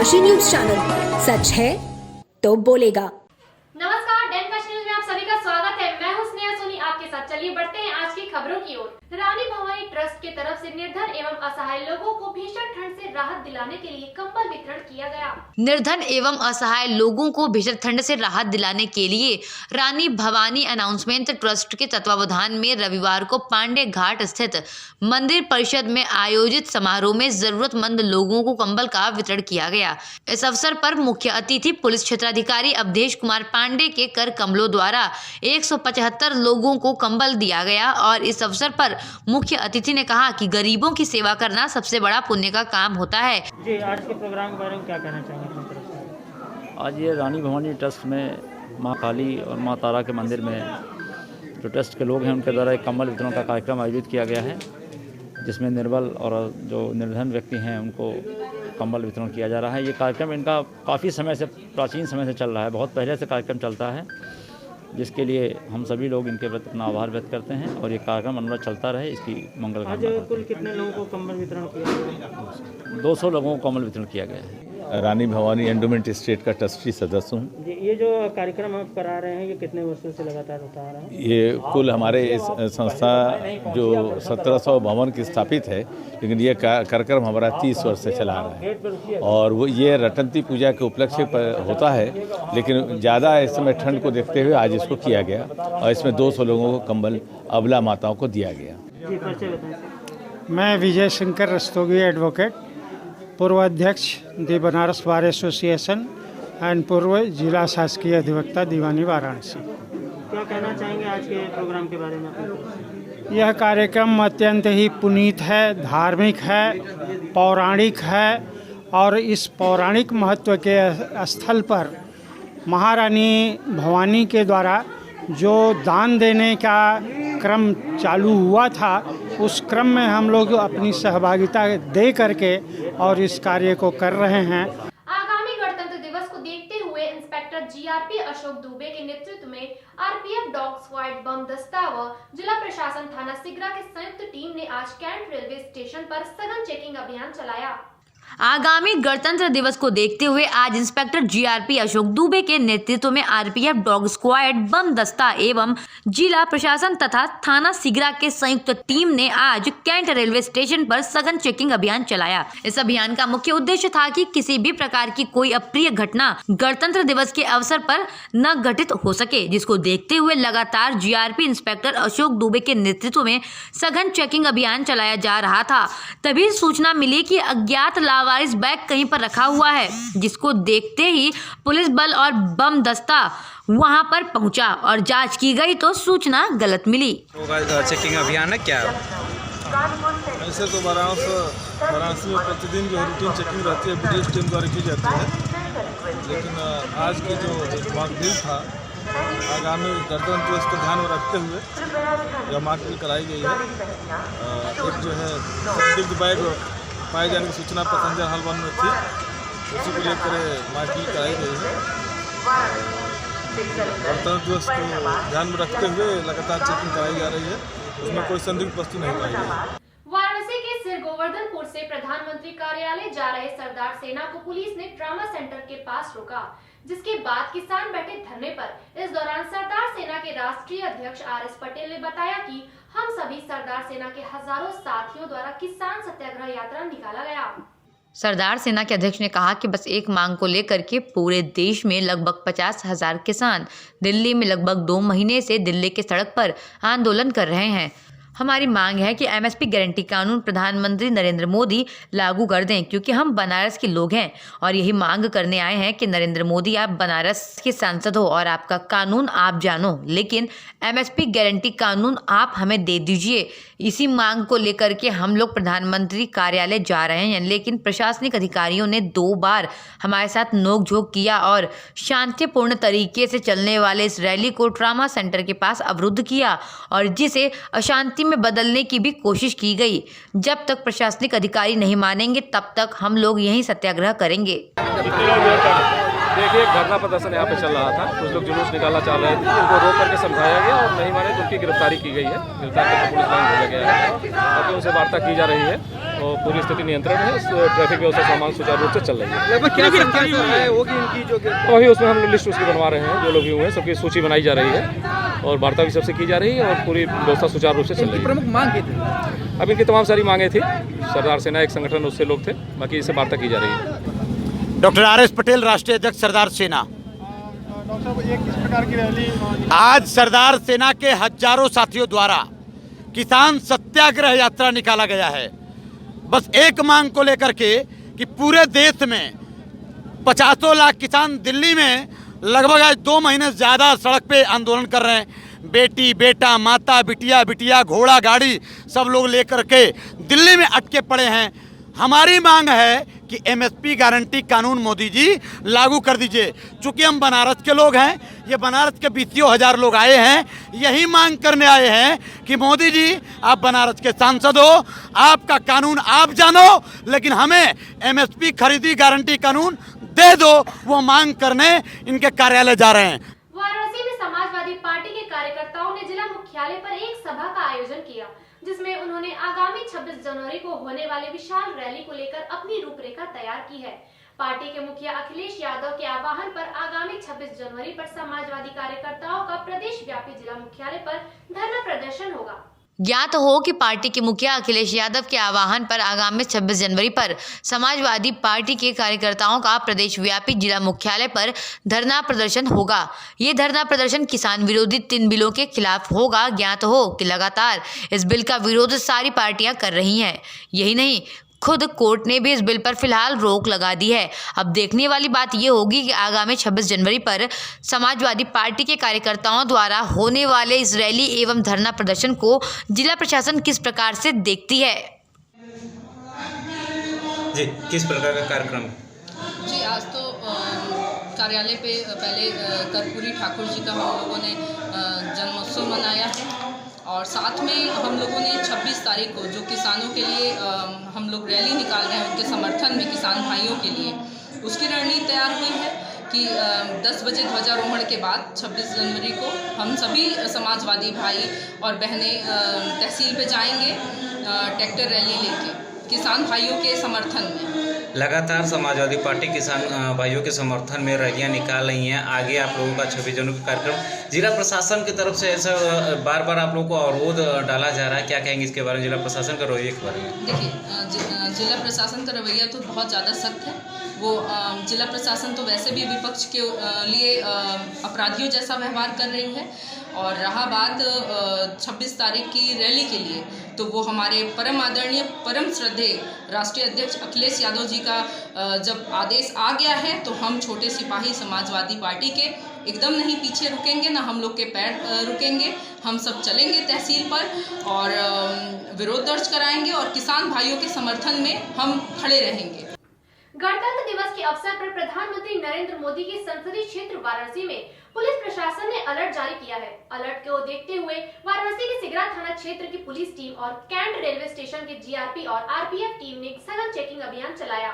Kashi news channel, सच है तो बोलेगा। नमस्कार, डेन काशी न्यूज में आप सभी का स्वागत है। मैं हूं स्नेहा सोनी आपके साथ। चलिए बढ़ते हैं आज की खबरों की ओर। रानी भवानी ट्रस्ट के तरफ से निर्धन एवं असहाय लोगों को भीषण ठंड से राहत दिलाने के लिए कंबल वितरण किया गया। निर्धन एवं असहाय लोगों को भीषण ठंड से राहत दिलाने के लिए रानी भवानी अनाउंसमेंट ट्रस्ट के तत्वावधान में रविवार को पांडे घाट स्थित मंदिर परिषद में आयोजित समारोह में जरूरतमंद लोगों को कंबल का वितरण किया गया। इस अवसर पर मुख्य अतिथि पुलिस क्षेत्राधिकारी अवधेश कुमार पांडे के कर कमलों द्वारा 175 लोगों को कंबल दिया गया और इस अवसर पर मुख्य अतिथि ने कहा कि गरीबों की सेवा करना सबसे बड़ा पुण्य का काम होता है। जी, आज के प्रोग्राम के बारे में क्या कहना चाहेंगे अपनी तरफ से? आज ये रानी भवानी ट्रस्ट में माँ काली और माँ तारा के मंदिर में जो ट्रस्ट के लोग हैं उनके द्वारा एक कंबल वितरण का कार्यक्रम आयोजित किया गया है, जिसमें निर्बल और जो निर्धन व्यक्ति हैं उनको कंबल वितरण किया जा रहा है। ये कार्यक्रम इनका काफ़ी समय से, प्राचीन समय से चल रहा है, बहुत पहले से कार्यक्रम चलता है, जिसके लिए हम सभी लोग इनके प्रति अपना आभार व्यक्त करते हैं और ये कार्यक्रम अनुरत चलता रहे, इसकी मंगल कामना करते हैं। कुल कितने लोगों को कंबल वितरण किया गया? 200 लोगों को कंबल वितरण किया गया है। रानी भवानी एंडोमेंट स्टेट का ट्रस्टी सदस्य हूँ। जी, ये जो कार्यक्रम आप करा रहे हैं ये कितने वर्षों से लगातार होता आ रहा है? ये कुल हमारे इस संस्था जो 1752 की स्थापित है, लेकिन ये कार्यक्रम हमारा 30 वर्ष से चला रहा है और वो ये रटंती पूजा के उपलक्ष्य पर होता है, लेकिन ज़्यादा इस समय ठंड को देखते हुए आज इसको किया गया और इसमें 200 लोगों को कंबल अबला माताओं को दिया गया। जी, परिचय बताएं। मैं विजय शंकर रस्तोगी, एडवोकेट, पूर्व अध्यक्ष दी बनारस बार एसोसिएशन एंड पूर्व जिला शासकीय अधिवक्ता दीवानी वाराणसी। क्या कहना चाहेंगे आज के प्रोग्राम के बारे में अपनी तरफ से? यह कार्यक्रम अत्यंत ही पुनीत है, धार्मिक है, पौराणिक है और इस पौराणिक महत्व के स्थल पर महारानी भवानी के द्वारा जो दान देने का क्रम चालू हुआ था, उस क्रम में हम लोग अपनी सहभागिता दे करके और इस कार्य को कर रहे हैं। आगामी गणतंत्र दिवस को देखते हुए इंस्पेक्टर जीआरपी अशोक दुबे के नेतृत्व में आरपीएफ डॉग स्क्वाड बम दस्ता व जिला प्रशासन थाना सिगरा की संयुक्त टीम ने आज कैंट रेलवे स्टेशन पर सघन चेकिंग अभियान चलाया। आगामी गणतंत्र दिवस को देखते हुए आज इंस्पेक्टर जीआरपी अशोक दुबे के नेतृत्व में आरपीएफ डॉग स्क्वाड बम दस्ता एवं जिला प्रशासन तथा थाना सिगरा के संयुक्त टीम ने आज कैंट रेलवे स्टेशन पर सघन चेकिंग अभियान चलाया। इस अभियान का मुख्य उद्देश्य था कि किसी भी प्रकार की कोई अप्रिय घटना गणतंत्र दिवस के अवसर पर न घटित हो सके, जिसको देखते हुए लगातार जीआरपी इंस्पेक्टर अशोक दुबे के नेतृत्व में सघन चेकिंग अभियान चलाया जा रहा था। तभी सूचना मिली कि अज्ञात लावारिस बैग कहीं पर रखा हुआ है, जिसको देखते ही पुलिस बल और बम दस्ता वहां पर पहुंचा और जांच की गई तो सूचना गलत मिली। चेकिंग अभियान है क्या? ऐसे तो वाराणसी में प्रतिदिन जो रूटीन चेकिंग रहती है पुलिस टीम द्वारा की जाती है, लेकिन आज की जो मॉकड्रिल था आगामी गणतंत्र दिवस को ध्यान में रखते हुए यह मॉकड्रिल कराई गई है। एक जो है संदिग्ध बैग पाए जाने की सूचना पैसेंजर हॉल 1 में थी, उसी को लेकर मॉकड्रिल कराई गई है। गणतंत्र दिवस को ध्यान में रखते हुए लगातार चेकिंग कराई जा रही है, उसमें कोई संदिग्ध वस्तु नहीं पाई गई। वाराणसी के सिर गोवर्धनपुर से प्रधानमंत्री कार्यालय जा रहे सरदार सेना को पुलिस ने ट्रामा सेंटर के पास रोका, जिसके बाद किसान बैठे धरने पर। इस दौरान सरदार सेना के राष्ट्रीय अध्यक्ष आर.एस. पटेल ने बताया कि हम सभी सरदार सेना के हजारों साथियों द्वारा किसान सत्याग्रह यात्रा निकाला गया। सरदार सेना के अध्यक्ष ने कहा कि बस एक मांग को लेकर के पूरे देश में लगभग 50,000 किसान दिल्ली में लगभग 2 महीने से दिल्ली के सड़क पर आंदोलन कर रहे हैं। हमारी मांग है कि एमएसपी गारंटी कानून प्रधानमंत्री नरेंद्र मोदी लागू कर दें, क्योंकि हम बनारस के लोग हैं और यही मांग करने आए हैं कि नरेंद्र मोदी, आप बनारस के सांसद हो और आपका कानून आप जानो, लेकिन एमएसपी गारंटी कानून आप हमें दे दीजिए। इसी मांग को लेकर के हम लोग प्रधानमंत्री कार्यालय जा रहे हैं, लेकिन प्रशासनिक अधिकारियों ने 2 बार हमारे साथ नोकझोंक किया और शांतिपूर्ण तरीके से चलने वाले इस रैली को ट्रामा सेंटर के पास अवरुद्ध किया और जिसे अशांति में बदलने की भी कोशिश की गई। जब तक प्रशासनिक अधिकारी नहीं मानेंगे तब तक हम लोग यहीं सत्याग्रह करेंगे। देखिए, धरना प्रदर्शन यहाँ पे चल रहा था, कुछ लोग जुलूस निकालना चाह रहे थे, उनको रोक करके समझाया गया और नहीं माने तो उनकी गिरफ्तारी की गई है। गिरफ्तार करके पुलिस लाइन भेजा गया है और करके उनसे वार्ता की जा रही है और पूरी स्थिति नियंत्रण है। ट्रैफिक व्यवस्था सामान्य सुचारू रूप से चल रही है। लगभग क्या संख्या है होगी इनकी जो तो अभी उसमें हम लोग लिस्ट उसकी बनवा रहे हैं, जो लोग भी हुए हैं सबकी सूची बनाई जा रही है और वार्ता भी सबसे की जा रही है और पूरी व्यवस्था सुचारू रूप से चल रही है। प्रमुख मांग की थी? अब इनकी तमाम सारी मांगे थी। सरदार सेना एक संगठन, उससे लोग थे, बाकी इससे वार्ता की जा रही है। Doctor R S. पटेल, राष्ट्रीय अध्यक्ष सरदार सेना। आज सरदार सेना के हजारों साथियों द्वारा किसान सत्याग्रह यात्रा निकाला गया है, बस एक मांग को लेकर के कि पूरे देश में 50 लाख किसान दिल्ली में लगभग आज 2 महीने से ज़्यादा सड़क पे आंदोलन कर रहे हैं। बेटी बेटा, माता बिटिया, बिटिया घोड़ा गाड़ी सब लोग लेकर के दिल्ली में अटके पड़े हैं। हमारी मांग है कि एमएसपी गारंटी कानून मोदी जी लागू कर दीजिए। चूँकि हम बनारस के लोग हैं, ये बनारस के 20,000 लोग आए हैं, यही मांग करने आए हैं कि मोदी जी आप बनारस के सांसद हो, आपका कानून आप जानो, लेकिन हमें एमएसपी खरीदी गारंटी कानून दे दो। वो मांग करने इनके कार्यालय जा रहे हैं। वाराणसी में समाजवादी पार्टी के कार्यकर्ताओं ने जिला मुख्यालय पर एक सभा का आयोजन किया, जिसमें उन्होंने आगामी 26 जनवरी को होने वाले विशाल रैली को लेकर अपनी रूपरेखा तैयार की है। पार्टी के मुखिया अखिलेश यादव के आह्वान पर आगामी 26 जनवरी पर समाजवादी कार्यकर्ताओं का प्रदेश व्यापी जिला मुख्यालय पर धरना प्रदर्शन होगा। ज्ञात हो कि पार्टी के मुखिया अखिलेश यादव के आह्वान पर आगामी 26 जनवरी पर समाजवादी पार्टी के कार्यकर्ताओं का प्रदेश व्यापी जिला मुख्यालय पर धरना प्रदर्शन होगा। ये धरना प्रदर्शन किसान विरोधी 3 बिलों के खिलाफ होगा। ज्ञात हो कि लगातार इस बिल का विरोध सारी पार्टियां कर रही हैं। यही नहीं, खुद कोर्ट ने भी इस बिल पर फिलहाल रोक लगा दी है। अब देखने वाली बात ये होगी कि आगामी 26 जनवरी पर समाजवादी पार्टी के कार्यकर्ताओं द्वारा होने वाले इस रैली एवं धरना प्रदर्शन को जिला प्रशासन किस प्रकार से देखती है। जी, किस प्रकार का कार्यक्रम? जी, आज तो कार्यालय पे पहले कर्पूरी ठाकुर जी का हम लोगों ने जन्मोत्सव मनाया है और साथ में हम लोगों ने 26 तारीख को जो किसानों के लिए हम लोग रैली निकाल रहे हैं, उनके समर्थन में किसान भाइयों के लिए, उसकी रणनीति तैयार हुई है कि 10 बजे ध्वजारोहण के बाद 26 जनवरी को हम सभी समाजवादी भाई और बहनें तहसील पे जाएंगे ट्रैक्टर रैली लेके किसान भाइयों के समर्थन में। लगातार समाजवादी पार्टी किसान भाइयों के समर्थन में रैलियां निकाल रही हैं। आगे आप लोगों का 26 जनवरी का कार्यक्रम जिला प्रशासन की तरफ से ऐसा बार बार आप लोगों को अवरोध डाला जा रहा है, क्या कहेंगे इसके बारे में, जिला प्रशासन का रवैया के बारे में? देखिए, जिला प्रशासन का रवैया तो बहुत ज़्यादा सख्त है। वो जिला प्रशासन तो वैसे भी विपक्ष के लिए अपराधियों जैसा व्यवहार कर रही है और रहा बात 26 तारीख की रैली के लिए, तो वो हमारे परम आदरणीय परम श्रद्धेय राष्ट्रीय अध्यक्ष अखिलेश यादव जी का जब आदेश आ गया है तो हम छोटे सिपाही समाजवादी पार्टी के एकदम नहीं पीछे रुकेंगे, ना हम लोग के पैर रुकेंगे। हम सब चलेंगे तहसील पर और विरोध दर्ज कराएंगे और किसान भाइयों के समर्थन में हम खड़े रहेंगे। गणतंत्र दिवस के अवसर पर प्रधानमंत्री नरेंद्र मोदी के संसदीय क्षेत्र वाराणसी में पुलिस प्रशासन ने अलर्ट जारी किया है। अलर्ट को देखते हुए वाराणसी के सिगरा थाना क्षेत्र की पुलिस टीम और कैंट रेलवे स्टेशन के जीआरपी और आरपीएफ टीम ने सघन चेकिंग अभियान चलाया।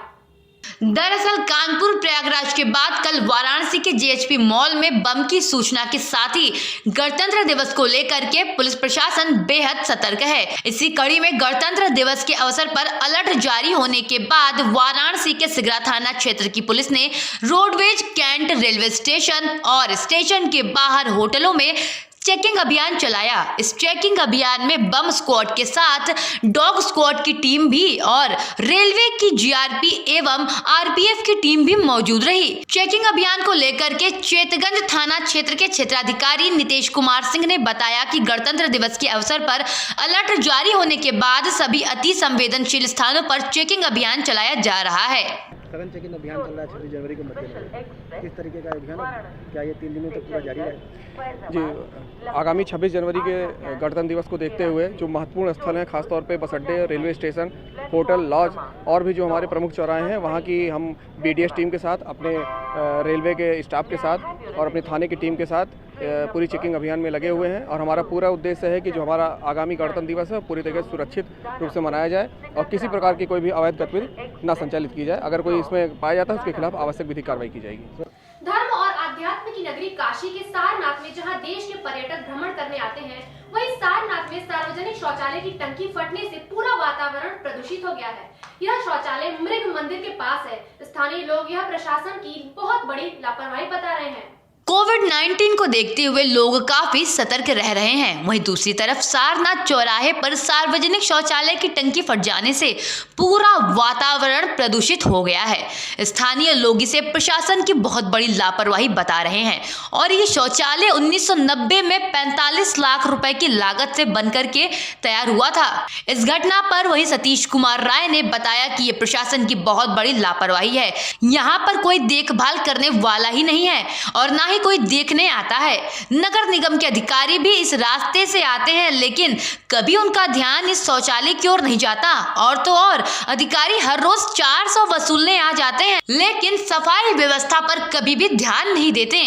दरअसल कानपुर प्रयागराज के बाद कल वाराणसी के जीएचपी मॉल में बम की सूचना के साथ ही गणतंत्र दिवस को लेकर के पुलिस प्रशासन बेहद सतर्क है। इसी कड़ी में गणतंत्र दिवस के अवसर पर अलर्ट जारी होने के बाद वाराणसी के सिगरा थाना क्षेत्र की पुलिस ने रोडवेज, कैंट रेलवे स्टेशन और स्टेशन के बाहर होटलों में चेकिंग अभियान चलाया। इस चेकिंग अभियान में बम स्क्वाड के साथ डॉग स्क्वाड की टीम भी और रेलवे की जीआरपी एवं आरपीएफ की टीम भी मौजूद रही। चेकिंग अभियान को लेकर के चेतगंज थाना क्षेत्र के क्षेत्राधिकारी नितेश कुमार सिंह ने बताया कि गणतंत्र दिवस के अवसर पर अलर्ट जारी होने के बाद सभी अति संवेदनशील स्थानों पर चेकिंग अभियान चलाया जा रहा है। सघन चेकिंग अभियान चल रहा है 26 जनवरी को मद्देनजर, किस तरीके का अभियान, क्या ये 3 दिनों तक पूरा जारी रहेगा? जी, आगामी 26 जनवरी के गणतंत्र दिवस को देखते हुए जो महत्वपूर्ण स्थल हैं, खासतौर पे बस अड्डे, रेलवे स्टेशन, होटल, लॉज और भी जो हमारे प्रमुख चौराहे हैं, वहाँ की हम बीडीएस टीम के साथ, अपने रेलवे के स्टाफ के साथ और अपने थाने की टीम के साथ पूरी चेकिंग अभियान में लगे हुए हैं। और हमारा पूरा उद्देश्य है कि जो हमारा आगामी गणतंत्र दिवस है पूरी तरीके से सुरक्षित रूप से मनाया जाए और किसी प्रकार की कोई भी अवैध गतिविधि न संचालित की जाए। अगर कोई इसमें पाया जाता है उसके खिलाफ आवश्यक विधिक कार्रवाई की जाएगी। धर्म और आध्यात्म की नगरी काशी के सारनाथ में जहां देश के पर्यटक भ्रमण करने आते हैं, वहीं सारनाथ में सार्वजनिक शौचालय की टंकी फटने से पूरा वातावरण प्रदूषित हो गया है। यह शौचालय मृग मंदिर के पास है। स्थानीय लोग यह प्रशासन की बहुत बड़ी लापरवाही बता रहे हैं। कोविड-19 को देखते हुए लोग काफी सतर्क रह रहे हैं। वहीं दूसरी तरफ सारनाथ चौराहे पर सार्वजनिक शौचालय की टंकी फट जाने से पूरा वातावरण प्रदूषित हो गया है। स्थानीय लोग इसे प्रशासन की बहुत बड़ी लापरवाही बता रहे हैं और ये शौचालय 1990 में 45 लाख रुपए की लागत से बनकर के तैयार हुआ था। इस घटना पर वही सतीश कुमार राय ने बताया कि ये प्रशासन की बहुत बड़ी लापरवाही है। यहाँ पर कोई देखभाल करने वाला ही नहीं है और ना ही कोई देखने आता है। नगर निगम के अधिकारी भी इस रास्ते से आते हैं, लेकिन कभी उनका ध्यान इस शौचालय की ओर नहीं जाता। और तो और अधिकारी हर रोज 400 वसूलने आ जाते हैं, लेकिन सफाई व्यवस्था पर कभी भी ध्यान नहीं देते।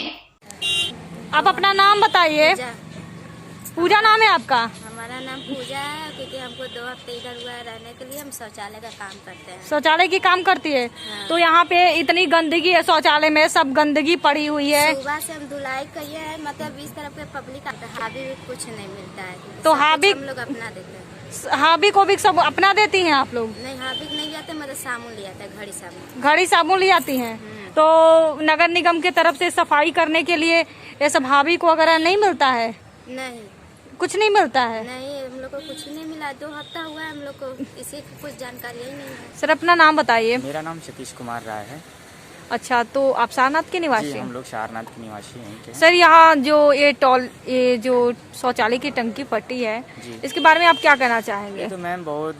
आप अपना नाम बताइए। पूजा नाम है आपका? हमारा नाम पूजा है, क्योंकि हमको 2 हफ्ते इधर हुआ है रहने के लिए। हम शौचालय का काम करते हैं। शौचालय की काम करती है? हाँ। तो यहाँ पे इतनी गंदगी है, शौचालय में सब गंदगी पड़ी हुई है। सुबह से हम धुलाई किए हैं, मतलब इस तरफ के पब्लिक हावी भी कुछ नहीं मिलता है। तो हावी हम लोग अपना देते हैं। हावी को भी सब अपना देती हैं आप लोग? नहीं, हावी नहीं आते, मतलब साबुन ले आता है, घड़ी साबुन। घड़ी साबुन ले आती हैं? तो नगर निगम की तरफ से सफाई करने के लिए ये सब हावी को वगैरह नहीं मिलता है? नहीं, कुछ नहीं मिलता है? नहीं, हम लोग को कुछ नहीं मिला। 2 हफ्ता हुआ है, हम लोग को इसी की कुछ जानकारी ही नहीं है। सर अपना नाम बताइए। मेरा नाम सतीश कुमार राय है। अच्छा, तो आप सारनाथ के निवासी? हम लोग सारनाथ के निवासी हैं। सर यहाँ जो ये जो शौचालय की टंकी फटी है, इसके बारे में आप क्या कहना चाहेंगे? तो मैम बहुत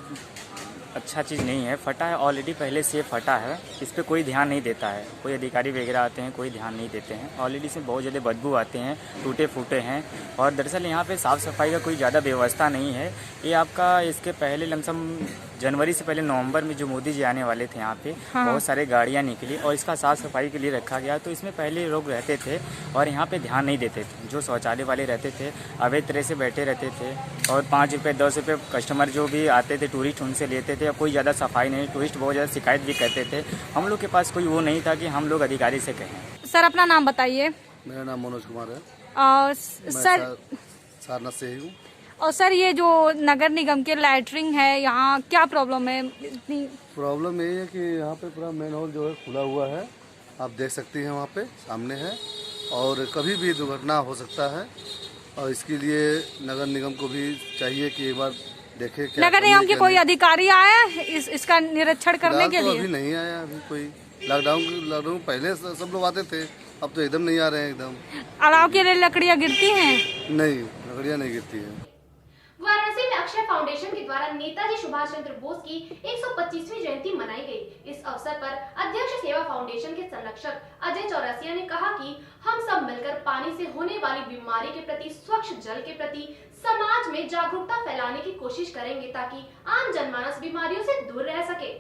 अच्छा चीज़ नहीं है, फटा है ऑलरेडी, पहले से फटा है, इस पर कोई ध्यान नहीं देता है। कोई अधिकारी वगैरह आते हैं, कोई ध्यान नहीं देते हैं। ऑलरेडी से बहुत ज़्यादा बदबू आते हैं, टूटे फूटे हैं। और दरअसल यहाँ पे साफ़ सफाई का कोई ज़्यादा व्यवस्था नहीं है। ये आपका इसके पहले लमसम जनवरी से पहले नवंबर में जो मोदी जी आने वाले थे यहाँ पे, बहुत सारे गाड़ियाँ निकली और इसका साफ़ सफाई के लिए रखा गया। तो इसमें पहले लोग रहते थे और यहाँ पे ध्यान नहीं देते थे। जो शौचालय वाले रहते थे अवैध तरह से बैठे रहते थे और 5 रुपये 10 रुपये कस्टमर जो भी आते थे टूरिस्ट उनसे लेते थे। कोई ज़्यादा सफाई नहीं, टूरिस्ट बहुत ज़्यादा शिकायत भी करते थे। हम लोग के पास कोई वो नहीं था कि हम लोग अधिकारी से कहें। सर अपना नाम बताइए। मेरा नाम मनोज कुमार है। सर सारनाथ से ही हूँ। और सर ये जो नगर निगम के लैटरिंग है, यहाँ क्या प्रॉब्लम है? इतनी प्रॉब्लम यही है कि यहाँ पे पूरा मेन हॉल जो है खुला हुआ है, आप देख सकती हैं, वहाँ पे सामने है और कभी भी दुर्घटना हो सकता है। और इसके लिए नगर निगम को भी चाहिए कि एक बार देखे। नगर निगम के कोई अधिकारी आया इसका निरीक्षण करने के लिए? अभी नहीं आया, अभी कोई। लॉकडाउन पहले सब लोग आते थे, अब तो एकदम नहीं आ रहे हैं। एकदम अलाव के लिए लकड़ियाँ गिरती हैं? नहीं, लकड़ियाँ नहीं गिरती है। वाराणसी में अक्षय फाउंडेशन के द्वारा नेताजी सुभाष चंद्र बोस की 125वीं जयंती मनाई गई। इस अवसर पर अध्यक्ष सेवा फाउंडेशन के संरक्षक अजय चौरसिया ने कहा कि हम सब मिलकर पानी से होने वाली बीमारी के प्रति, स्वच्छ जल के प्रति समाज में जागरूकता फैलाने की कोशिश करेंगे ताकि आम जनमानस बीमारियों से दूर रह सके।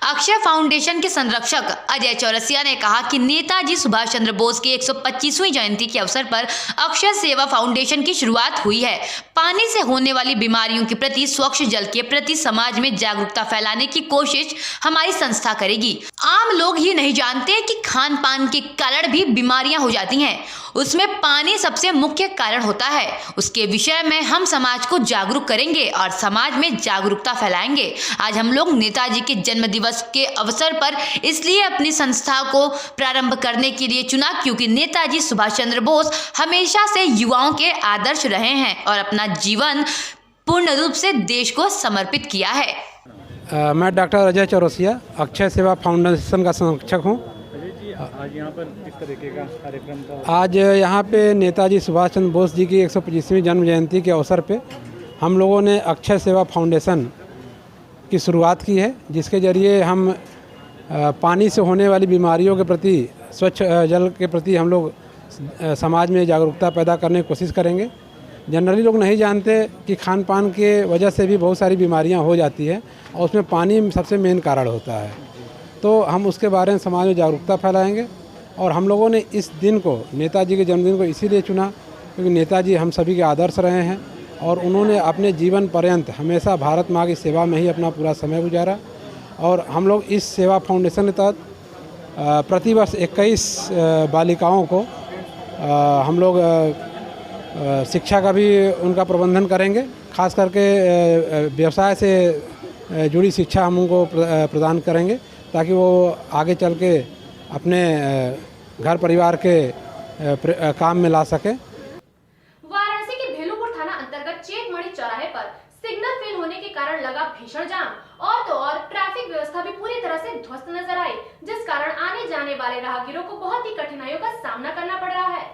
अक्षय फाउंडेशन के संरक्षक अजय चौरसिया ने कहा कि नेताजी सुभाष चंद्र बोस की 125वीं जयंती के अवसर पर अक्षय सेवा फाउंडेशन की शुरुआत हुई है। पानी से होने वाली बीमारियों के प्रति, स्वच्छ जल के प्रति समाज में जागरूकता फैलाने की कोशिश हमारी संस्था करेगी। आम लोग ही नहीं जानते कि खान पान के कारण भी बीमारियां हो जाती हैं, उसमें पानी सबसे मुख्य कारण होता है। उसके विषय में हम समाज को जागरूक करेंगे और समाज में जागरूकता फैलाएंगे। आज हम लोग नेताजी के जन्म दिवस के अवसर पर इसलिए अपनी संस्था को प्रारंभ करने के लिए चुना क्योंकि नेताजी सुभाष चंद्र बोस हमेशा से युवाओं के आदर्श रहे हैं और अपना जीवन पूर्ण रूप से देश को समर्पित किया है। मैं डॉक्टर अजय चौरसिया अक्षय सेवा फाउंडेशन का संरक्षक हूँ। आज यहाँ पर किस तरीके का कार्यक्रम था? आज यहाँ पे नेताजी सुभाष चंद्र बोस जी की 125वीं जन्म जयंती के अवसर पे हम लोगों ने अक्षय सेवा फाउंडेशन की शुरुआत की है, जिसके ज़रिए हम पानी से होने वाली बीमारियों के प्रति, स्वच्छ जल के प्रति हम लोग समाज में जागरूकता पैदा करने की कोशिश करेंगे। जनरली लोग नहीं जानते कि खान पान के वजह से भी बहुत सारी बीमारियां हो जाती है और उसमें पानी सबसे मेन कारण होता है। तो हम उसके बारे में समाज में जागरूकता फैलाएंगे और हम लोगों ने इस दिन को, नेताजी के जन्मदिन को इसीलिए चुना क्योंकि नेताजी हम सभी के आदर्श रहे हैं और उन्होंने अपने जीवन पर्यंत हमेशा भारत माँ की सेवा में ही अपना पूरा समय गुजारा। और हम लोग इस सेवा फाउंडेशन के तहत प्रतिवर्ष 21 बालिकाओं को हम लोग शिक्षा का भी उनका प्रबंधन करेंगे, खास करके व्यवसाय से जुड़ी शिक्षा हम उनको प्रदान करेंगे ताकि वो आगे चल के अपने घर परिवार के काम में ला सके। वाराणसी के भेलूपुर थाना अंतर्गत चेतमढ़ी चौराहे पर सिग्नल फेल होने के कारण लगा भीषण जाम और तो और ट्रैफिक व्यवस्था भी पूरी तरह से ध्वस्त नजर आई, जिस कारण आने जाने वाले राहगीरों को बहुत ही कठिनाइयों का सामना करना पड़ रहा है।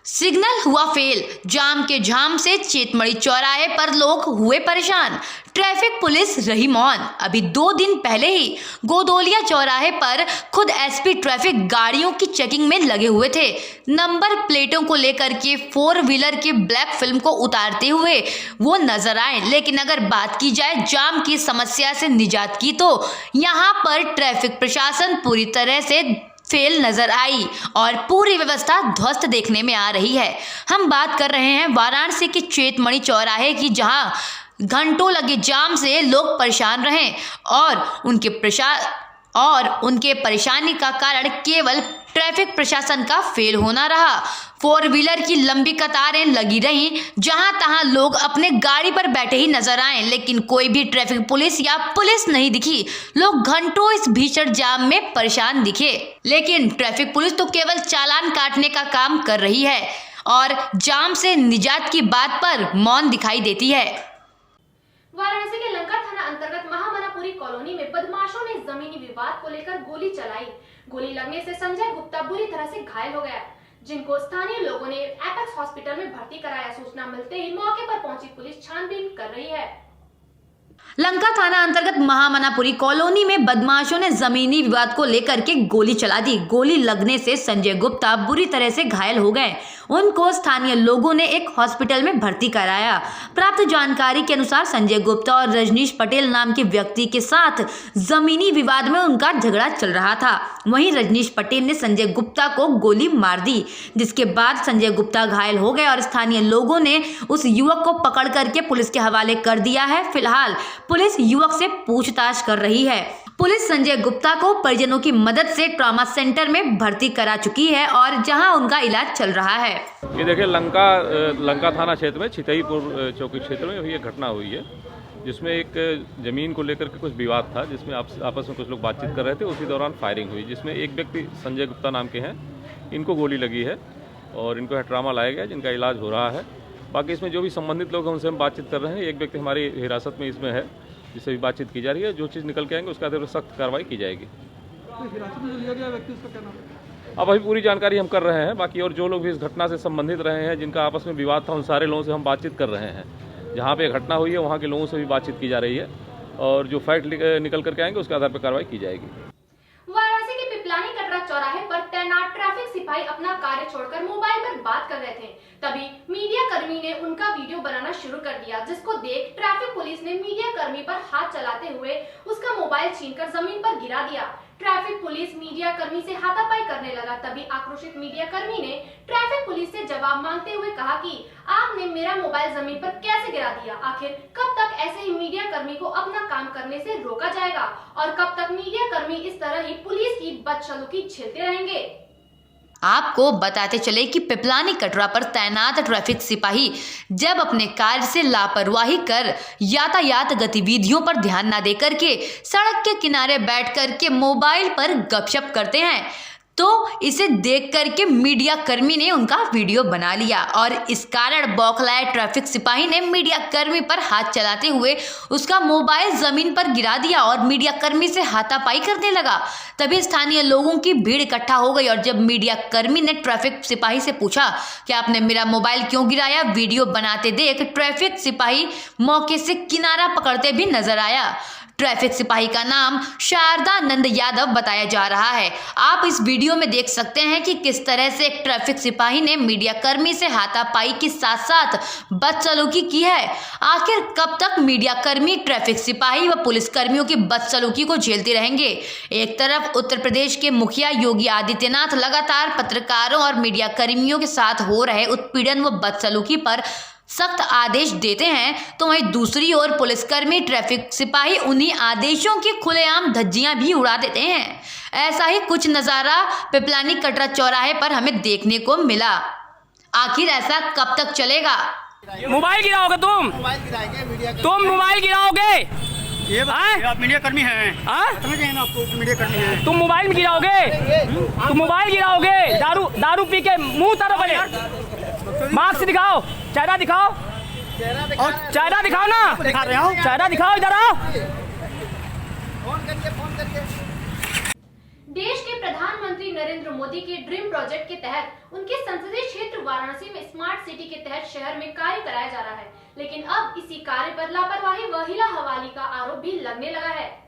सिग्नल हुआ फेल, जाम के जाम से चेतमढ़ी चौराहे पर लोग हुए परेशान, ट्रैफिक पुलिस रही मौन। अभी 2 दिन पहले ही गोदोलिया चौराहे पर खुद एसपी ट्रैफिक गाड़ियों की चेकिंग में लगे हुए थे। नंबर प्लेटों को लेकर के 4 व्हीलर के ब्लैक फिल्म को उतारते हुए वो नजर आए, लेकिन अगर बात की जाए जाम की समस्या से निजात की तो यहाँ पर ट्रैफिक प्रशासन पूरी तरह से फेल नजर आई और पूरी व्यवस्था ध्वस्त देखने में आ रही है। हम बात कर रहे हैं वाराणसी के चेतमढ़ी चौराहे की, जहां घंटों लगे जाम से लोग परेशान रहे और उनके परेशानी का कारण केवल ट्रैफिक प्रशासन का फेल होना रहा। 4 व्हीलर की लंबी कतारें लगी रहीं, जहां तहां लोग अपने गाड़ी पर बैठे ही नजर आए, लेकिन कोई भी ट्रैफिक पुलिस या पुलिस नहीं दिखी। लोग घंटों इस भीषण जाम में परेशान दिखे, लेकिन ट्रैफिक पुलिस तो केवल चालान काटने का काम कर रही है और जाम से निजात की बात पर मौन दिखाई देती है। वाराणसी के लंका थाना अंतर्गत महामनापुरी कॉलोनी में बदमाशों ने जमीनी विवाद को लेकर गोली चलाई। गोली लगने से संजय गुप्ता बुरी तरह से घायल हो गया, जिनको स्थानीय लोगों ने एपेक्स हॉस्पिटल में भर्ती कराया। सूचना मिलते ही मौके पर पहुंची पुलिस छानबीन कर रही है। लंका थाना अंतर्गत महामनापुरी कॉलोनी में बदमाशों ने जमीनी विवाद को लेकर के गोली चला दी। गोली लगने से संजय गुप्ता बुरी तरह से घायल हो गए। उनको स्थानीय लोगों ने एक हॉस्पिटल में भर्ती कराया। प्राप्त जानकारी के अनुसार संजय गुप्ता और रजनीश पटेल नाम के व्यक्ति के साथ जमीनी विवाद में उनका झगड़ा चल रहा था। वहीं रजनीश पटेल ने संजय गुप्ता को गोली मार दी, जिसके बाद संजय गुप्ता घायल हो गए और स्थानीय लोगों ने उस युवक को पकड़ करके पुलिस के हवाले कर दिया है। फिलहाल पुलिस युवक से पूछताछ कर रही है। पुलिस संजय गुप्ता को परिजनों की मदद से ट्रॉमा सेंटर में भर्ती करा चुकी है और जहां उनका इलाज चल रहा है। ये देखिए लंका थाना क्षेत्र में छितईपुर चौकी क्षेत्र में ये घटना हुई है, जिसमें एक ज़मीन को लेकर के कुछ विवाद था, जिसमें आपस में कुछ लोग बातचीत कर रहे थे। उसी दौरान फायरिंग हुई, जिसमें एक व्यक्ति संजय गुप्ता नाम के हैं, इनको गोली लगी है और इनको ट्रॉमा लाया गया, जिनका इलाज हो रहा है। बाकी इसमें जो भी संबंधित लोग हैं उनसे हम बातचीत कर रहे हैं। एक व्यक्ति हमारी हिरासत में इसमें है, जिससे भी बातचीत की जा रही है। जो चीज़ निकल के आएंगे उसके आधार पर सख्त कार्रवाई की जाएगी। अब अभी पूरी जानकारी हम कर रहे हैं। बाकी और जो लोग भी इस घटना से संबंधित रहे हैं, जिनका आपस में विवाद था, उन सारे लोगों से हम बातचीत कर रहे हैं। जहाँ पे घटना हुई है वहाँ के लोगों से भी बातचीत की जा रही है और जो फैक्ट निकल करके आएंगे उसके आधार पर कार्रवाई की जाएगी। वाराणसी के पिपलानी कटरा चौराहे पर तैनात ट्रैफिक सिपाही अपना कार्य छोड़कर मोबाइल पर बात कर रहे थे। तभी मीडिया कर्मी ने उनका वीडियो बनाना शुरू कर दिया, जिसको देख ट्रैफिक पुलिस ने मीडिया कर्मी पर हाथ चलाते हुए उसका मोबाइल छीनकर जमीन पर गिरा दिया। ट्रैफिक पुलिस मीडिया कर्मी से हाथापाई करने लगा। तभी आक्रोशित मीडिया कर्मी ने ट्रैफिक पुलिस से जवाब मांगते हुए कहा कि आपने मेरा मोबाइल जमीन पर कैसे गिरा दिया? आखिर कब तक ऐसे ही मीडिया कर्मी को अपना काम करने से रोका जाएगा और कब तक मीडिया कर्मी इस तरह ही पुलिस की बदसलूकी झेलते रहेंगे? आपको बताते चले कि पिपलानी कटरा पर तैनात ट्रैफिक सिपाही जब अपने कार्य से लापरवाही कर यातायात गतिविधियों पर ध्यान न देकर के सड़क के किनारे बैठ कर के मोबाइल पर गपशप करते हैं, तो इसे देख करके मीडिया कर्मी ने उनका वीडियो बना लिया और इस कारण बौखलाए ट्रैफिक सिपाही ने मीडिया कर्मी पर हाथ चलाते हुए उसका मोबाइल जमीन पर गिरा दिया और मीडिया कर्मी से हाथापाई करने लगा। तभी स्थानीय लोगों की भीड़ इकट्ठा हो गई और जब मीडिया कर्मी ने ट्रैफिक सिपाही से पूछा कि आपने मेरा मोबाइल क्यों गिराया, वीडियो बनाते देख ट्रैफिक सिपाही मौके से किनारा पकड़ते भी नजर आया। ट्रैफिक सिपाही का नाम शारदानंद यादव बताया जा रहा है। आप इस वीडियो में देख सकते हैं कि किस तरह से एक ट्रैफिक सिपाही ने मीडिया कर्मी से हाथापाई के साथ साथ बदसलूकी की है। आखिर कब तक मीडिया कर्मी ट्रैफिक सिपाही व पुलिस कर्मियों की बदसलूकी को झेलते रहेंगे? एक तरफ उत्तर प्रदेश के मुखिया योगी आदित्यनाथ लगातार पत्रकारों और मीडिया कर्मियों के साथ हो रहे उत्पीड़न व बदसलूकी पर सख्त आदेश देते हैं तो वहीं दूसरी ओर पुलिसकर्मी, ट्रैफिक सिपाही उन्हीं आदेशों की खुलेआम धज्जियां भी उड़ा देते हैं। ऐसा ही कुछ नज़ारा पिपलानी कटरा चौराहे पर हमें देखने को मिला। आखिर ऐसा कब तक चलेगा? मोबाइल गिराओगे तुम मोबाइल गिराओगे? ये आप मीडिया कर्मी हैं, समझ गए ना आपको, मीडिया कर्मी हैं। तुम मोबाइल गिराओगे? दारू पी के मुंह तारो पहले, मार्क्स दिखाओ, चेहरा दिखाओ, चेहरा दिखाओ ना, चेहरा दिखाओ, इधर आओ। देश के प्रधानमंत्री नरेंद्र मोदी के ड्रीम प्रोजेक्ट के तहत उनके संसदीय क्षेत्र वाराणसी में स्मार्ट सिटी के तहत शहर में कार्य कराया जा रहा है, लेकिन अब इसी कार्य पर लापरवाही व हिला हवाली का आरोप भी लगने लगा है।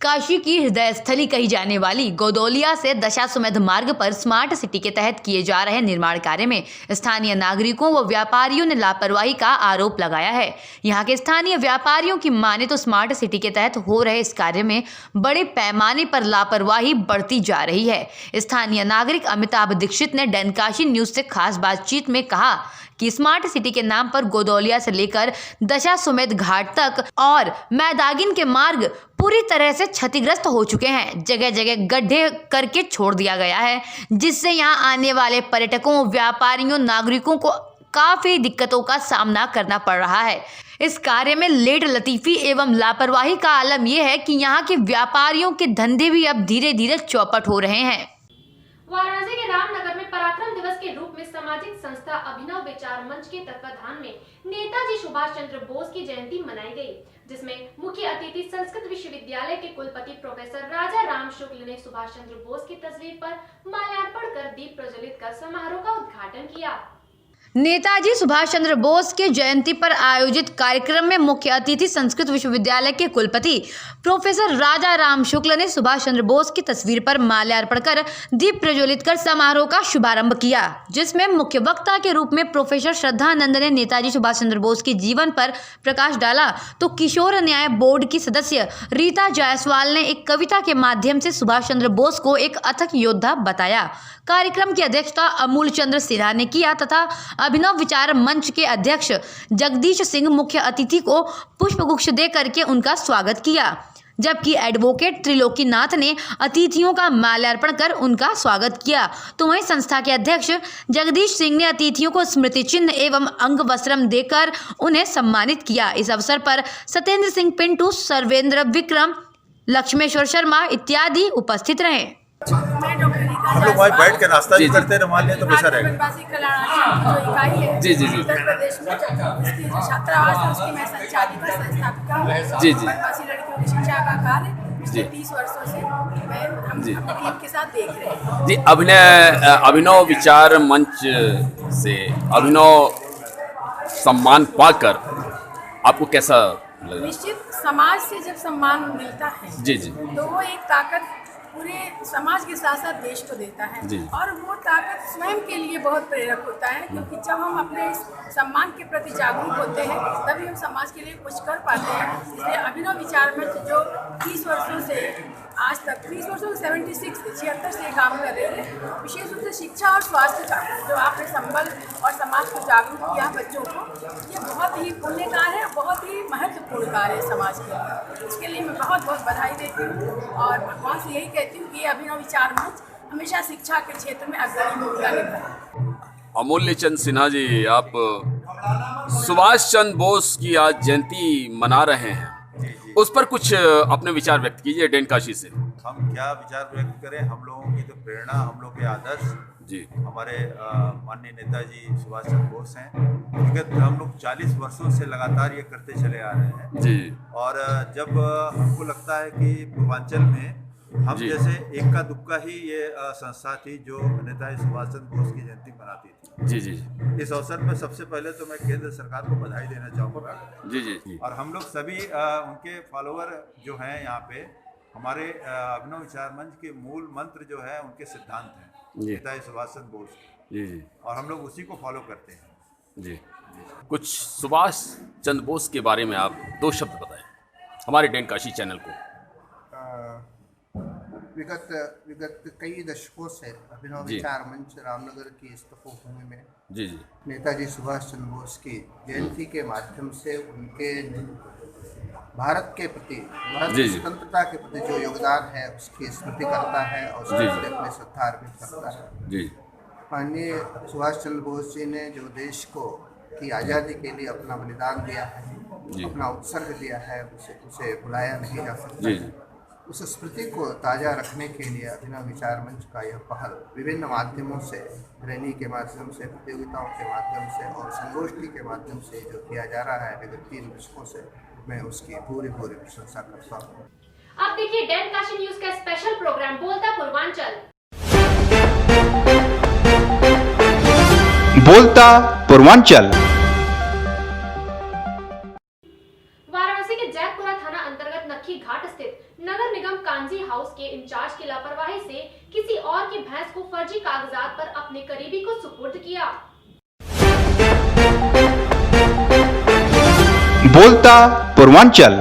काशी की हृदय स्थली कही जाने वाली गोदौलिया से दशाश्वमेध मार्ग पर स्मार्ट सिटी के तहत किए जा रहे निर्माण कार्य में स्थानीय नागरिकों व व्यापारियों ने लापरवाही का आरोप लगाया है। यहाँ के स्थानीय व्यापारियों की माने तो स्मार्ट सिटी के तहत हो रहे इस कार्य में बड़े पैमाने पर लापरवाही बढ़ती जा रही है। स्थानीय नागरिक अमिताभ दीक्षित ने डैनकाशी न्यूज से खास बातचीत में कहा कि स्मार्ट सिटी के नाम पर गोदौलिया से लेकर दशाश्वमेध घाट तक और मैदागिन के मार्ग पूरी तरह से क्षतिग्रस्त हो चुके हैं। जगह जगह गड्ढे करके छोड़ दिया गया है, जिससे यहाँ आने वाले पर्यटकों, व्यापारियों, नागरिकों को काफी दिक्कतों का सामना करना पड़ रहा है। इस कार्य में लेट लतीफी एवं लापरवाही का आलम यह है कि यहाँ के व्यापारियों के धंधे भी अब धीरे धीरे चौपट हो रहे हैं। वाराणसी के रामनगर में पराक्रम दिवस के रूप में सामाजिक संस्था अभिनव विचार मंच के तत्वाधान में नेताजी सुभाष चंद्र बोस की जयंती मनाई गई, जिसमें मुख्य अतिथि संस्कृत विश्वविद्यालय के कुलपति प्रोफेसर राजा राम शुक्ल ने सुभाष चंद्र बोस की तस्वीर पर माल्यार्पण कर दीप प्रज्वलित कर समारोह का उद्घाटन किया। नेताजी सुभाष चंद्र बोस के जयंती पर आयोजित कार्यक्रम में मुख्य अतिथि संस्कृत विश्वविद्यालय के कुलपति प्रोफेसर राजा राम शुक्ल ने सुभाष चंद्र बोस की तस्वीर पर माल्यार्पण कर दीप प्रज्वलित कर समारोह का शुभारंभ किया, जिसमें मुख्य वक्ता के रूप में प्रोफेसर श्रद्धानंद ने नेताजी सुभाष चंद्र बोस के जीवन पर प्रकाश डाला, तो किशोर न्याय बोर्ड की सदस्य रीता जायसवाल ने एक कविता के माध्यम से सुभाष चंद्र बोस को एक अथक योद्धा बताया। कार्यक्रम की अध्यक्षता अमूल चंद्र सिन्हा ने किया तथा अभिनव विचार मंच के अध्यक्ष जगदीश सिंह मुख्य अतिथि को पुष्पगुच्छ दे करके उनका स्वागत किया, जबकि एडवोकेट त्रिलोकीनाथ ने अतिथियों का माल्यार्पण कर उनका स्वागत किया। तो वहीं संस्था के अध्यक्ष जगदीश सिंह ने अतिथियों को स्मृति चिन्ह एवं अंग वस्त्रम देकर उन्हें सम्मानित किया। इस अवसर पर सत्येंद्र सिंह पिंटू, सर्वेंद्र विक्रम, लक्ष्मेश्वर शर्मा इत्यादि उपस्थित रहे। हम लोग वहीं बैठ के नाश्ता भी करते हैं, मान लें तो कैसा रहेगा। जी जी जी उत्तर प्रदेश में इसकी जो छात्रावास है उसकी मैं संचालिका संस्थापिका हूँ। जी जी वनवासी लड़कियों की शिक्षा का कार्य पिछले 30 वर्षों से हम अपनी टीम के साथ देख रहे हैं। जी, अभिनव विचार मंच से अभिनव सम्मान पाकर आपको कैसा लगा? निश्चित समाज से जब सम्मान मिलता है जी जी तो वो एक ताकत पूरे समाज के साथ साथ देश को देता है और वो ताकत स्वयं के लिए बहुत प्रेरक होता है, क्योंकि जब हम अपने सम्मान के प्रति जागरूक होते हैं तभी हम समाज के लिए कुछ कर पाते हैं। इसलिए अभिनव विचार मंच जो 30 वर्षों से आज तक 30 वर्षों से 76 से काम कर रहे हैं, विशेष रूप से शिक्षा और स्वास्थ्य का जो आपने संबल और समाज को जागरूक किया बच्चों को, ये बहुत ही पुण्य कार्य है, बहुत ही महत्वपूर्ण कार्य है समाज के लिए। इसके लिए मैं बहुत बहुत बधाई देती हूँ और भगवान से यही कहती हूँ कि ये अभिनव विचार मंच हमेशा शिक्षा के क्षेत्र में अग्रणी भूमिका निभाए। अमूल्य चंद सिन्हा जी, आप सुभाष चंद्र बोस की आज जयंती मना रहे हैं, उस पर कुछ अपने विचार व्यक्त कीजिए डैनकाशी से। हम क्या विचार व्यक्त करें, हम लोगों की तो प्रेरणा, हम लोग के आदर्श जी हमारे माननीय नेताजी सुभाष चंद्र बोस हैं। विगत हम लोग 40 वर्षों से लगातार ये करते चले आ रहे हैं जी। और जब हमको लगता है कि पूर्वांचल में हम जैसे इक्का दुक्का ही ये संस्था थी जो नेताजी सुभाष चंद्र बोस की जयंती मनाती थी। जी जी इस अवसर पर सबसे पहले तो मैं केंद्र सरकार को बधाई देना चाहूँगा। जी जी और हम लोग सभी उनके फॉलोअर जो हैं यहाँ पे, हमारे अभिनव विचार मंच के मूल मंत्र जो है उनके सिद्धांत हैं नेताजी सुभाष चंद्र बोस। जी जी और हम लोग उसी को फॉलो करते हैं। जी, कुछ सुभाष चंद्र बोस के बारे में आप 2 शब्द बताएं हमारे डैनकाशी चैनल को। विगत कई दशकों से अभिनव विचार मंच रामनगर की इस तपोभूमि में जी नेताजी सुभाष चंद्र बोस की जयंती के माध्यम से उनके भारत के प्रति, भारत की स्वतंत्रता के प्रति जो योगदान है उसकी स्मृति करता है और उसके प्रति अपनी श्रद्धा अर्पित करता है। जी माननीय सुभाष चंद्र बोस जी ने जो देश को की आज़ादी के लिए अपना बलिदान दिया है, अपना उत्सर्ग दिया है, उसे भुलाया नहीं जा सकता। उस स्मृति को ताज़ा रखने के लिए अभिनव विचार मंच का यह पहल विभिन्न माध्यमों से, रैली के माध्यम से, प्रतियोगिताओं के माध्यम से और संगोष्ठी के माध्यम से जो किया जा रहा है विगत 3 दशकों से, मैं उसकी पूरी प्रशंसा करता हूँ। अब देखिए डेन काशी न्यूज का स्पेशल प्रोग्राम बोलता पूर्वांचल। बोलता पूर्वांचल। वाराणसी के जैतपुरा थाना अंतर्गत नक्की घाट स्थित नगर निगम कांजी हाउस के इंचार्ज की लापरवाही से किसी और की भैंस को फर्जी कागजात पर अपने करीबी को सुपुर्द किया। बोलता पूर्वांचल।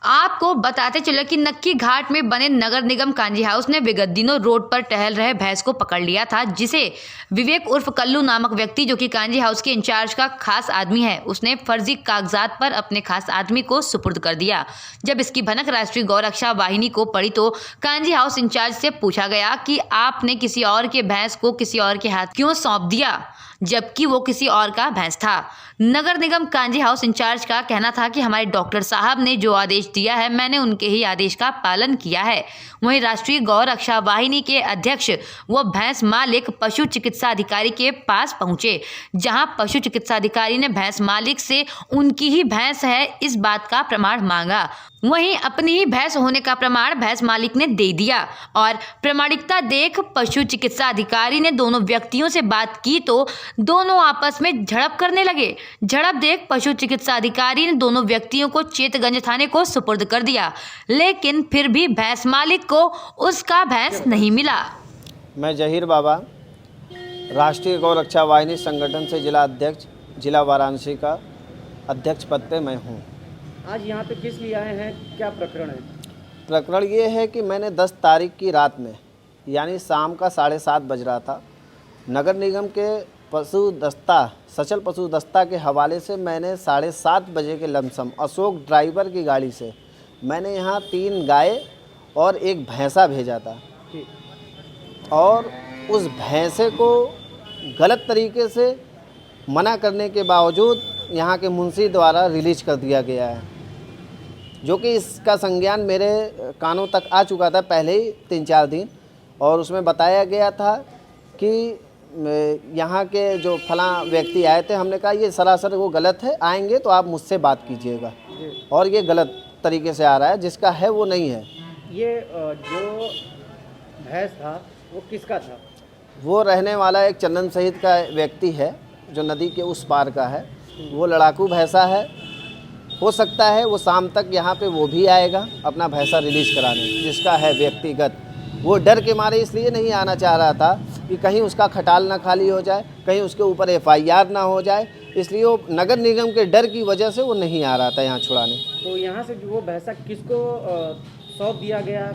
आपको बताते चले कि नक्की घाट में बने नगर निगम कांजी हाउस ने विगत दिनों रोड पर टहल रहे भैंस को पकड़ लिया था, जिसे विवेक उर्फ कल्लू नामक व्यक्ति जो कि कांजी हाउस के इंचार्ज का खास आदमी है, उसने फर्जी कागजात पर अपने खास आदमी को सुपुर्द कर दिया। जब इसकी भनक राष्ट्रीय गौ रक्षा वाहिनी को पड़ी तो कांजी हाउस इंचार्ज से पूछा गया कि आपने किसी और के भैंस को किसी और के हाथ क्यों सौंप दिया, जबकि वो किसी और का भैंस था। नगर निगम कांजी हाउस इंचार्ज का कहना था कि हमारे डॉक्टर साहब ने जो आदेश दिया है मैंने उनके ही आदेश का पालन किया है। वहीं राष्ट्रीय गौ रक्षा वाहिनी के अध्यक्ष व भैंस मालिक पशु चिकित्सा अधिकारी के पास पहुंचे, जहां पशु चिकित्सा अधिकारी ने भैंस मालिक से उनकी ही भैंस है इस बात का प्रमाण मांगा। वहीं अपनी ही भैंस होने का प्रमाण भैंस मालिक ने दे दिया और प्रमाणिकता देख पशु चिकित्सा अधिकारी ने दोनों व्यक्तियों से बात की तो दोनों आपस में झड़प करने लगे। झड़प देख पशु चिकित्सा अधिकारी ने दोनों व्यक्तियों को चेतगंज थाने को सुपुर्द कर दिया, लेकिन फिर भी भैंस मालिक को उसका भैंस नहीं मिला। मैं जहीर बाबा राष्ट्रीय गौ रक्षा वाहिनी संगठन से जिला अध्यक्ष, जिला वाराणसी का अध्यक्ष पद पे मैं हूँ। आज यहाँ पे किस लिए आए हैं, क्या प्रकरण है? प्रकरण ये है कि मैंने 10 तारीख की रात में यानी शाम का 7:30 बज रहा था, नगर निगम के पशु दस्ता सचल पशु दस्ता के हवाले से मैंने 7:30 बजे के लमसम अशोक ड्राइवर की गाड़ी से मैंने यहाँ 3 गाय और 1 भैंसा भेजा था और उस भैंसे को गलत तरीके से मना करने के बावजूद यहाँ के मुंशी द्वारा रिलीज कर दिया गया है, जो कि इसका संज्ञान मेरे कानों तक आ चुका था पहले ही 3-4 दिन। और उसमें बताया गया था कि यहाँ के जो फलां व्यक्ति आए थे, हमने कहा ये सरासर वो गलत है, आएंगे तो आप मुझसे बात कीजिएगा और ये गलत तरीके से आ रहा है, जिसका है वो नहीं है। ये जो भैंस था वो किसका था? वो रहने वाला एक चंदन सहित का व्यक्ति है जो नदी के उस पार का है। वो लड़ाकू भैंसा है, हो सकता है वो शाम तक यहाँ पे वो भी आएगा अपना भैंसा रिलीज कराने, जिसका है व्यक्तिगत। वो डर के मारे इसलिए नहीं आना चाह रहा था कि कहीं उसका खटाल ना खाली हो जाए, कहीं उसके ऊपर FIR ना हो जाए, इसलिए वो नगर निगम के डर की वजह से वो नहीं आ रहा था यहाँ छुड़ाने। तो यहाँ से वो भैंसा किसको सौंप दिया गया?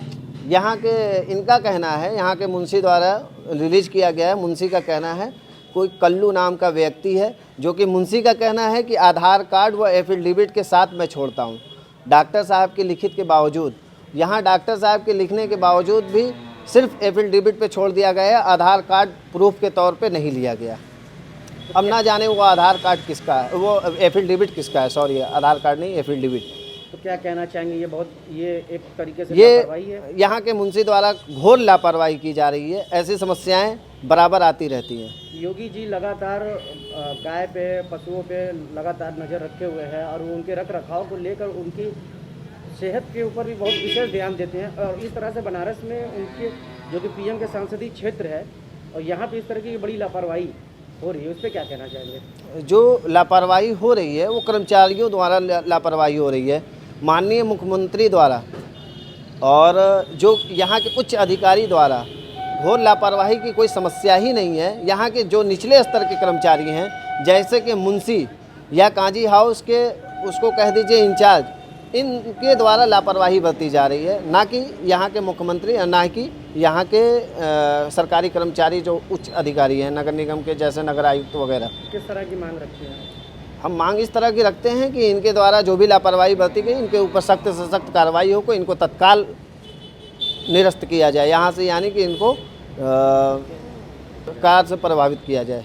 यहाँ के इनका कहना है, यहाँ के मुंशी द्वारा रिलीज किया गया है। मुंशी का कहना है कोई कल्लू नाम का व्यक्ति है, जो कि मुंशी का कहना है कि आधार कार्ड व एफिडेविट के साथ मैं छोड़ता हूँ। डॉक्टर साहब के लिखित के बावजूद, यहाँ डॉक्टर साहब के लिखने के बावजूद भी सिर्फ एफिडेविट पे छोड़ दिया गया है, आधार कार्ड प्रूफ के तौर पे नहीं लिया गया। अब ना जाने वो आधार कार्ड किसका है, वो एफिडेविट किसका है, सॉरी आधार कार्ड नहीं एफिडेविट। तो क्या कहना चाहेंगे, ये एक तरीके से ये लापरवाही है? यहाँ के मुंशी द्वारा घोर लापरवाही की जा रही है। ऐसी समस्याएं बराबर आती रहती हैं। योगी जी लगातार गाय पे, पशुओं पे लगातार नज़र रखे हुए हैं और उनके रख रखाव को लेकर उनकी सेहत के ऊपर भी बहुत विशेष ध्यान देते हैं। और इस तरह से बनारस में उनके जो कि PM के संसदीय क्षेत्र है और यहाँ पे इस तरह की बड़ी लापरवाही हो रही है, उस पर क्या कहना चाहेंगे? जो लापरवाही हो रही है वो कर्मचारियों द्वारा लापरवाही हो रही है, माननीय मुख्यमंत्री द्वारा और जो यहाँ के उच्च अधिकारी द्वारा। घोर लापरवाही की कोई समस्या ही नहीं है। यहाँ के जो निचले स्तर के कर्मचारी हैं, जैसे कि मुंशी या कांजी हाउस के उसको कह दीजिए इंचार्ज, इनके द्वारा लापरवाही बरती जा रही है, ना कि यहाँ के मुख्यमंत्री, ना कि यहाँ के सरकारी कर्मचारी जो उच्च अधिकारी हैं नगर निगम के, जैसे नगर आयुक्त वगैरह। किस तरह की मांग रखते हैं? हम मांग इस तरह की रखते हैं कि इनके द्वारा जो भी लापरवाही बरती गई, इनके ऊपर सख्त से सख्त कार्रवाई हो, इनको तत्काल निरस्त किया जाए यहाँ से, यानी कि इनको कार से प्रभावित किया जाए।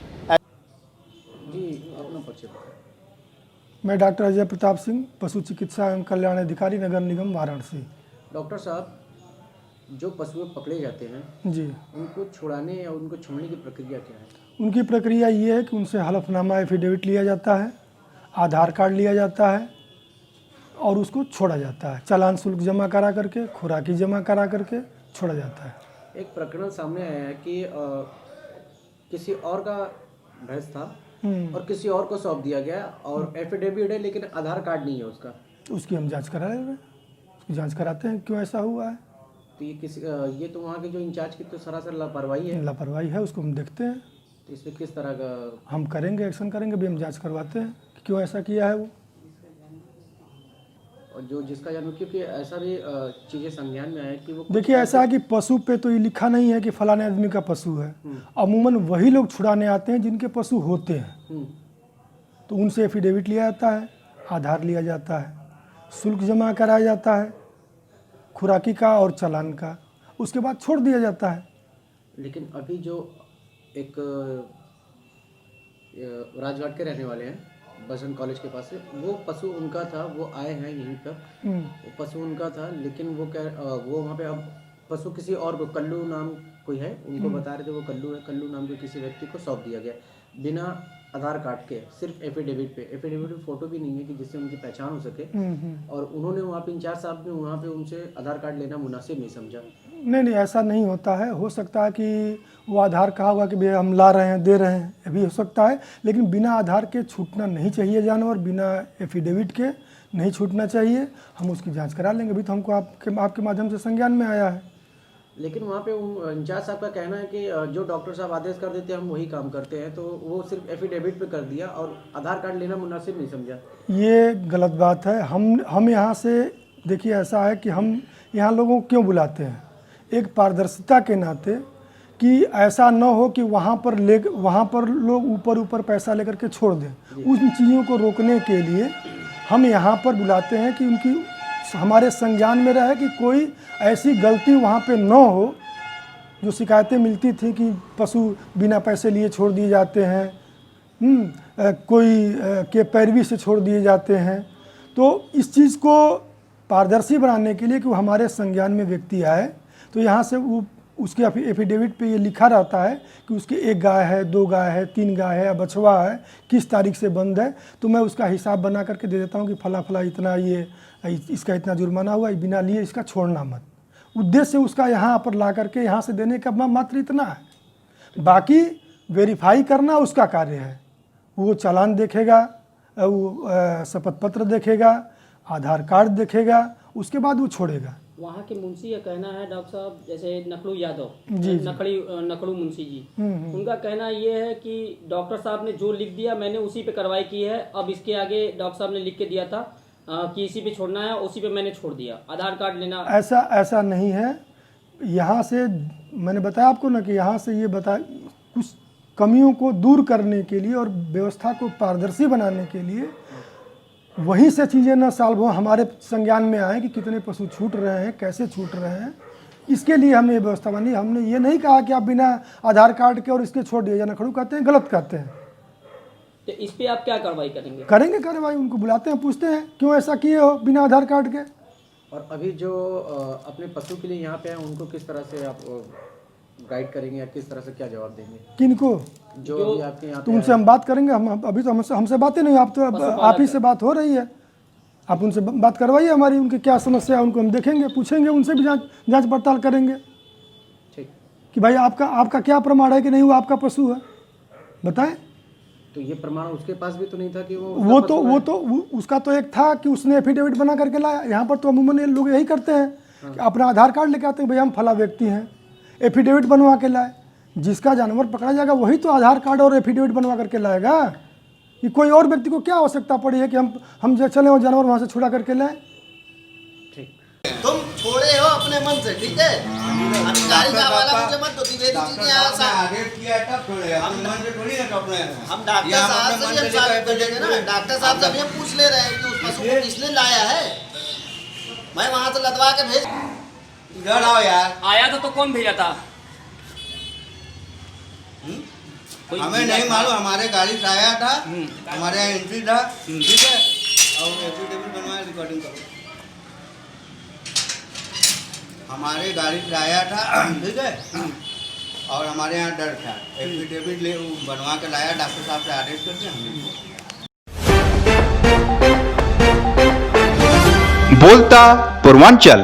जी, अपना परिचय। मैं डॉक्टर अजय प्रताप सिंह, पशु चिकित्सा एवं कल्याण अधिकारी, नगर निगम वाराणसी। डॉक्टर साहब, जो पशु पकड़े जाते हैं जी, उनको छुड़ाने या उनको छोड़ने की प्रक्रिया क्या है? उनकी प्रक्रिया ये है कि उनसे हलफनामा एफिडेविट लिया जाता है, आधार कार्ड लिया जाता है और उसको छोड़ा जाता है। चालान शुल्क जमा करा करके, खुराकी जमा करा करके छोड़ा जाता है। एक प्रकरण सामने आया है कि किसी और का भैंस था और किसी और को सौंप दिया गया और एफिडेविट है लेकिन आधार कार्ड नहीं है उसका। तो उसकी हम जांच करा रहे हैं, उसकी जांच कराते हैं क्यों ऐसा हुआ है। तो ये तो वहाँ के जो इंचार्ज की तो सरासर लापरवाही है। लापरवाही है, उसको हम देखते हैं। तो इसमें किस तरह का हम करेंगे, एक्शन करेंगे, भी हम जांच करवाते हैं कि क्यों ऐसा किया है वो। और जो जिसका जन्म, क्योंकि ऐसा भी चीज़ें संज्ञान में आए कि वो, देखिए ऐसा है कि पशु पे तो ये लिखा नहीं है कि फलाने आदमी का पशु है। अमूमन वही लोग छुड़ाने आते हैं जिनके पशु होते हैं, तो उनसे एफिडेविट लिया जाता है, आधार लिया जाता है, शुल्क जमा कराया जाता है, खुराकी का और चालान का, उसके बाद छोड़ दिया जाता है। लेकिन अभी जो एक राजघाट के रहने वाले हैं, बसंत कॉलेज के पास से, वो पशु उनका था, वो आए हैं यहीं पर, वो पशु उनका था, लेकिन वो वहाँ पे अब पशु किसी और को, कल्लू नाम कोई है, उनको बता रहे थे वो कल्लू है, कल्लू नाम के किसी व्यक्ति को सौंप दिया गया बिना आधार कार्ड के, सिर्फ एफिडेविट पे। एफिडेविट में फोटो भी नहीं है कि जिससे उनकी पहचान हो सके। और उन्होंने वहाँ पे इंचार्ज साहब ने वहाँ पे उनसे आधार कार्ड लेना मुनासिब नहीं समझा। नहीं, ऐसा नहीं होता है। हो सकता है कि वो आधार कहा होगा कि भैया हम ला रहे हैं, दे रहे हैं, ये भी हो सकता है, लेकिन बिना आधार के छूटना नहीं चाहिए जानवर, बिना एफिडेविट के नहीं छूटना चाहिए। हम उसकी जांच करा लेंगे। अभी तो हमको आपके माध्यम से संज्ञान में आया है। लेकिन वहाँ पे इंचार्ज साहब का कहना है कि जो डॉक्टर साहब आदेश कर देते हैं हम वही काम करते हैं, तो वो सिर्फ एफिडेविट पे कर दिया और आधार कार्ड लेना मुनासिब नहीं समझा। ये गलत बात है। हम यहाँ से, देखिए ऐसा है कि हम यहाँ लोगों को क्यों बुलाते हैं, एक पारदर्शिता के नाते, कि ऐसा न हो कि वहाँ पर लोग ऊपर पैसा लेकर के छोड़ दें। उन चीज़ों को रोकने के लिए हम यहाँ पर बुलाते हैं कि उनकी हमारे संज्ञान में रहे कि कोई ऐसी गलती वहाँ पे न हो। जो शिकायतें मिलती थी कि पशु बिना पैसे लिए छोड़ दिए जाते हैं, कोई के पैरवी से छोड़ दिए जाते हैं, तो इस चीज़ को पारदर्शी बनाने के लिए कि हमारे संज्ञान में व्यक्ति आए, तो यहाँ से वो उसके एफिडेविट पे ये लिखा रहता है कि उसकी 1 गाय है, 2 गाय है, 3 गाय है, बछवा है, किस तारीख से बंद है, तो मैं उसका हिसाब बना करके दे देता हूँ कि फला इतना, ये इसका इतना जुर्माना हुआ, बिना लिए इसका छोड़ना मत। उद्देश्य उसका यहाँ पर ला करके यहाँ से देने का मात्र इतना है। बाकी वेरीफाई करना उसका कार्य है। वो चालान देखेगा, वो शपथ पत्र देखेगा, आधार कार्ड देखेगा, उसके बाद वो छोड़ेगा। वहाँ के मुंशी का कहना है डॉक्टर साहब, जैसे नकलू यादव नकलू मुंशी जी, उनका कहना ये है कि डॉक्टर साहब ने जो लिख दिया मैंने उसी पे कार्रवाई की है। अब इसके आगे डॉक्टर साहब ने लिख के दिया था कि इसी पे छोड़ना है, उसी पे मैंने छोड़ दिया, आधार कार्ड लेना। ऐसा नहीं है। यहाँ से मैंने बताया आपको ना कि यहाँ से ये कुछ कमियों को दूर करने के लिए और व्यवस्था को पारदर्शी बनाने के लिए वहीं से चीज़ें न सॉल्व हो, हमारे संज्ञान में आए कि कितने पशु छूट रहे हैं, कैसे छूट रहे हैं। इसके लिए हमने ये व्यवस्था बनी। हमने ये नहीं कहा कि आप बिना आधार कार्ड के और इसके छोड़ दिए जाना, खड़ू कहते हैं, गलत कहते हैं। तो इस पे आप क्या कार्रवाई करेंगे? करेंगे कार्रवाई। उनको बुलाते हैं, पूछते हैं क्यों ऐसा किए हो बिना आधार कार्ड के। और अभी जो अपने पशु के लिए यहाँ पे हैं उनको किस तरह से आप गाइड करेंगे या किस तरह से क्या जवाब देंगे? किनको? जो आपके यहाँ तो उनसे हम बात करेंगे। हम अभी तो हमसे बातें नहीं, आप तो आप ही से बात हो रही है। आप उनसे बात करवाइए हमारी, उनकी क्या समस्या है उनको हम देखेंगे, पूछेंगे, उनसे भी जांच पड़ताल करेंगे। ठीक कि भाई आपका क्या प्रमाण है कि नहीं वो आपका पशु है, बताएं। तो ये प्रमाण उसके पास भी तो नहीं था कि उसका तो एक था कि उसने एफिडेविट बना करके लाया। यहाँ पर तो अमूमन लोग यही करते हैं कि अपना आधार कार्ड लेके आते हैं, भैया हम फला व्यक्ति हैं, एफिडेविट बनवा के लाए। जिसका जानवर पकड़ा जाएगा वही तो आधार कार्ड और एफिडेविट बनवा करके लाएगा। कि कोई और व्यक्ति को क्या आवश्यकता पड़ी है कि हम चले वो जानवर वहाँ से छुड़ा करके लाएं। तुम छोड़े हो अपने मन से, ठीक है। अभी गाड़ी का हवाला मुझे मत दो, द्विवेदी जी के यहाँ हम डॉक्टर साहब से भी हम साबित कर देंगे ना। डॉक्टर साहब से भी हम पूछ ले रहे हैं कि उस पशु को किसने लाया है। मैं वहाँ से लदवा के भेज, इधर आओ यार। आया तो कौन भेजा था? हमें नहीं मालूम, हमारे गाड़ी से आया था, हमारे यहाँ एंट्री था, ठीक है। और एफिडेविट बनवाया, रिकॉर्डिंग करो। हमारे गाड़ी से आया था, ठीक है, और हमारे यहाँ डर था। एफिडेविट ले बनवा के लाया, डॉक्टर साहब से आदेश करके हमने। बोलता पूर्वांचल।